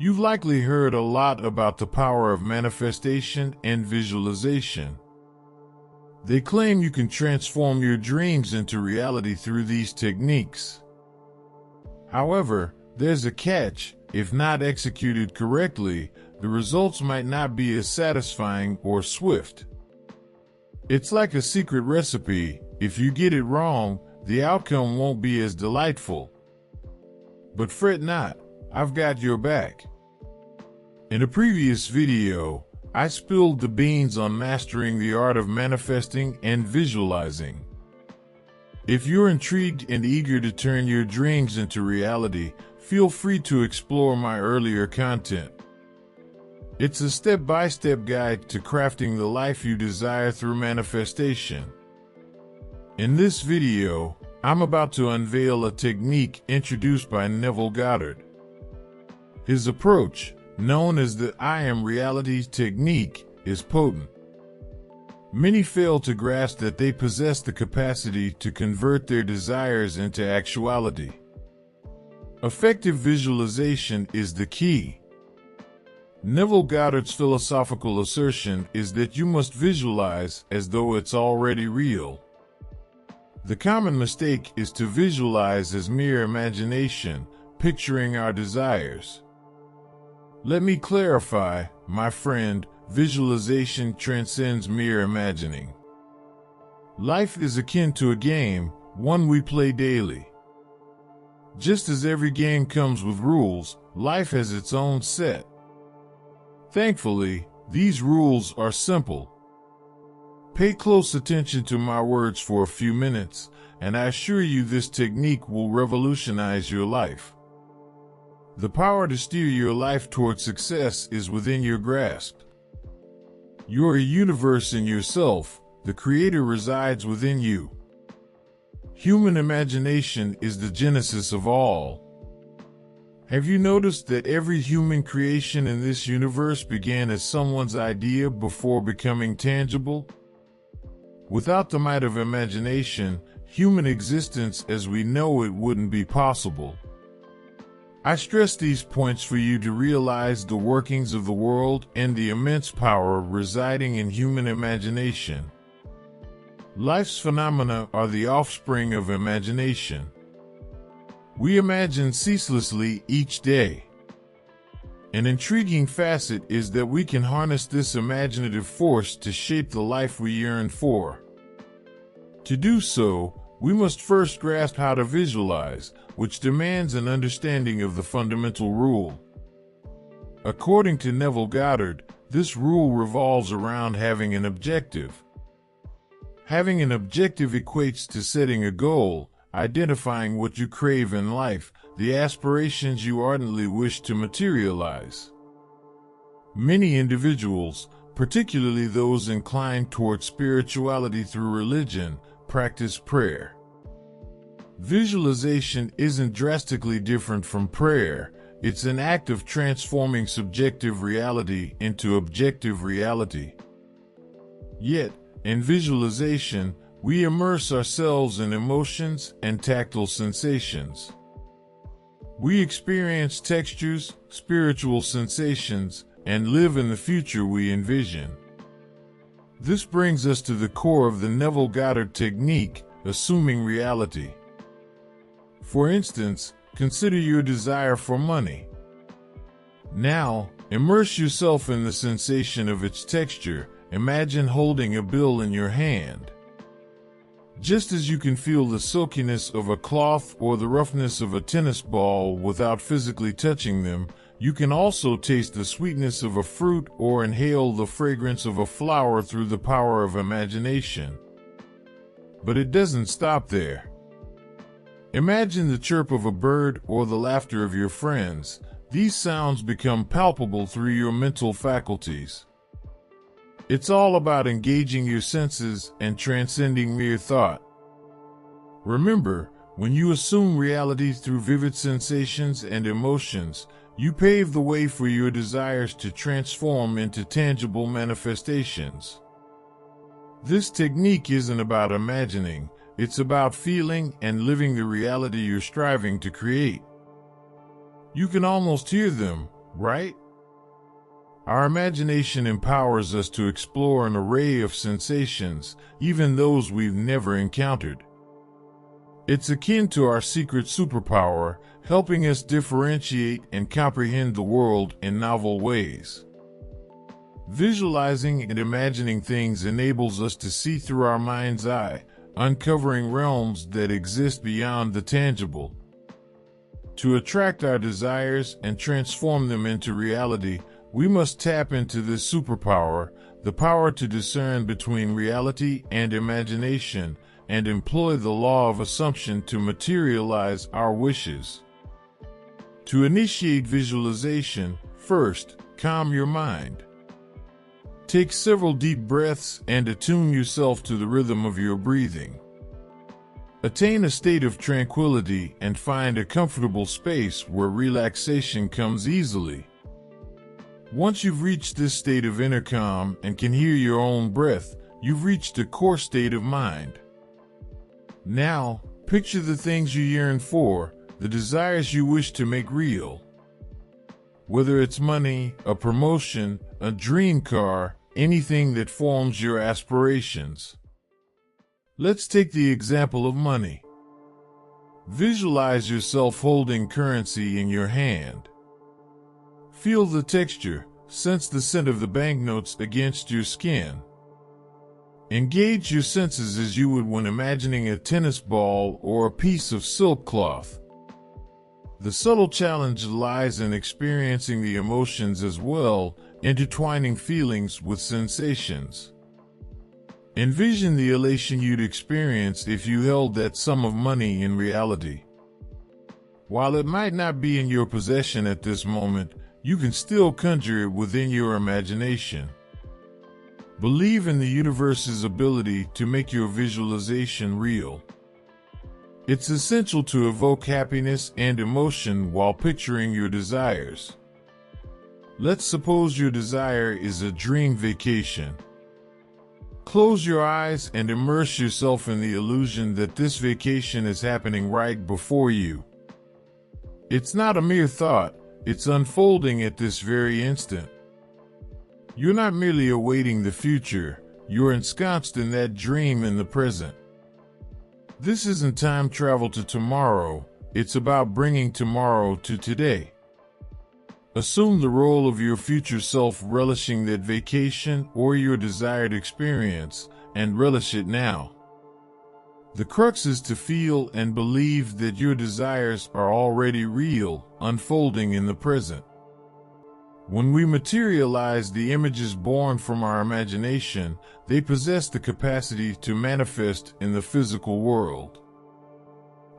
You've likely heard a lot about the power of manifestation and visualization. They claim you can transform your dreams into reality through these techniques. However, there's a catch. If not executed correctly, the results might not be as satisfying or swift. It's like a secret recipe. If you get it wrong, the outcome won't be as delightful. But fret not, I've got your back. In a previous video, I spilled the beans on mastering the art of manifesting and visualizing. If you're intrigued and eager to turn your dreams into reality, feel free to explore my earlier content. It's a step-by-step guide to crafting the life you desire through manifestation. In this video, I'm about to unveil a technique introduced by Neville Goddard. His approach, known as the I Am Reality technique, is potent. Many fail to grasp that they possess the capacity to convert their desires into actuality. Effective visualization is the key. Neville Goddard's philosophical assertion is that you must visualize as though it's already real. The common mistake is to visualize as mere imagination, picturing our desires. Let me clarify, my friend, visualization transcends mere imagining. Life is akin to a game, one we play daily. Just as every game comes with rules, life has its own set. Thankfully, these rules are simple. Pay close attention to my words for a few minutes, and I assure you this technique will revolutionize your life. The power to steer your life toward success is within your grasp. You're a universe in yourself. The Creator resides within you. Human imagination is the genesis of all. Have you noticed that every human creation in this universe began as someone's idea before becoming tangible? Without the might of imagination, human existence as we know it wouldn't be possible. I stress these points for you to realize the workings of the world and the immense power residing in human imagination. Life's phenomena are the offspring of imagination. We imagine ceaselessly each day. An intriguing facet is that we can harness this imaginative force to shape the life we yearn for. To do so, we must first grasp how to visualize, which demands an understanding of the fundamental rule. According to Neville Goddard, this rule revolves around having an objective. Having an objective equates to setting a goal, identifying what you crave in life, the aspirations you ardently wish to materialize. Many individuals, particularly those inclined toward spirituality through religion, practice prayer. Visualization isn't drastically different from prayer. It's an act of transforming subjective reality into objective reality. Yet, in visualization, we immerse ourselves in emotions and tactile sensations. We experience textures, spiritual sensations, and live in the future we envision. This brings us to the core of the Neville Goddard technique, assuming reality. For instance, consider your desire for money. Now, immerse yourself in the sensation of its texture. Imagine holding a bill in your hand. Just as you can feel the silkiness of a cloth or the roughness of a tennis ball without physically touching them, you can also taste the sweetness of a fruit or inhale the fragrance of a flower through the power of imagination. But it doesn't stop there. Imagine the chirp of a bird or the laughter of your friends. These sounds become palpable through your mental faculties. It's all about engaging your senses and transcending mere thought. Remember, when you assume reality through vivid sensations and emotions, you pave the way for your desires to transform into tangible manifestations. This technique isn't about imagining, it's about feeling and living the reality you're striving to create. You can almost hear them, right? Our imagination empowers us to explore an array of sensations, even those we've never encountered. It's akin to our secret superpower, helping us differentiate and comprehend the world in novel ways. Visualizing and imagining things enables us to see through our mind's eye, uncovering realms that exist beyond the tangible. To attract our desires and transform them into reality, we must tap into this superpower, the power to discern between reality and imagination, and employ the law of assumption to materialize our wishes. To initiate visualization, first, calm your mind. Take several deep breaths and attune yourself to the rhythm of your breathing. Attain a state of tranquility and find a comfortable space where relaxation comes easily. Once you've reached this state of inner calm and can hear your own breath, you've reached a core state of mind. Now, picture the things you yearn for, the desires you wish to make real. Whether it's money, a promotion, a dream car, anything that forms your aspirations. Let's take the example of money. Visualize yourself holding currency in your hand. Feel the texture, sense the scent of the banknotes against your skin. Engage your senses as you would when imagining a tennis ball or a piece of silk cloth. The subtle challenge lies in experiencing the emotions as well, intertwining feelings with sensations. Envision the elation you'd experience if you held that sum of money in reality. While it might not be in your possession at this moment, you can still conjure it within your imagination. Believe in the universe's ability to make your visualization real. It's essential to evoke happiness and emotion while picturing your desires. Let's suppose your desire is a dream vacation. Close your eyes and immerse yourself in the illusion that this vacation is happening right before you. It's not a mere thought, it's unfolding at this very instant. You're not merely awaiting the future, you're ensconced in that dream in the present. This isn't time travel to tomorrow, it's about bringing tomorrow to today. Assume the role of your future self relishing that vacation or your desired experience, and relish it now. The crux is to feel and believe that your desires are already real, unfolding in the present. When we materialize the images born from our imagination, they possess the capacity to manifest in the physical world.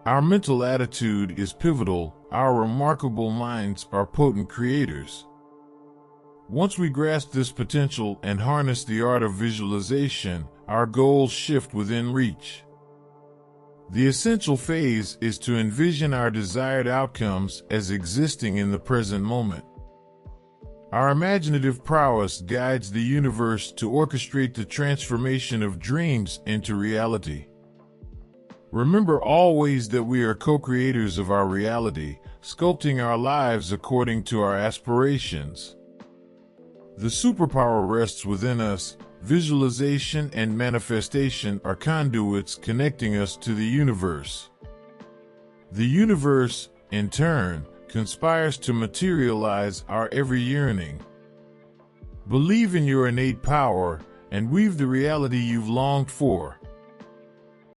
Our mental attitude is pivotal, our remarkable minds are potent creators. Once we grasp this potential and harness the art of visualization, our goals shift within reach. The essential phase is to envision our desired outcomes as existing in the present moment. Our imaginative prowess guides the universe to orchestrate the transformation of dreams into reality. Remember always that we are co-creators of our reality, sculpting our lives according to our aspirations. The superpower rests within us. Visualization and manifestation are conduits connecting us to the universe. The universe, in turn, conspires to materialize our every yearning. Believe in your innate power and weave the reality you've longed for.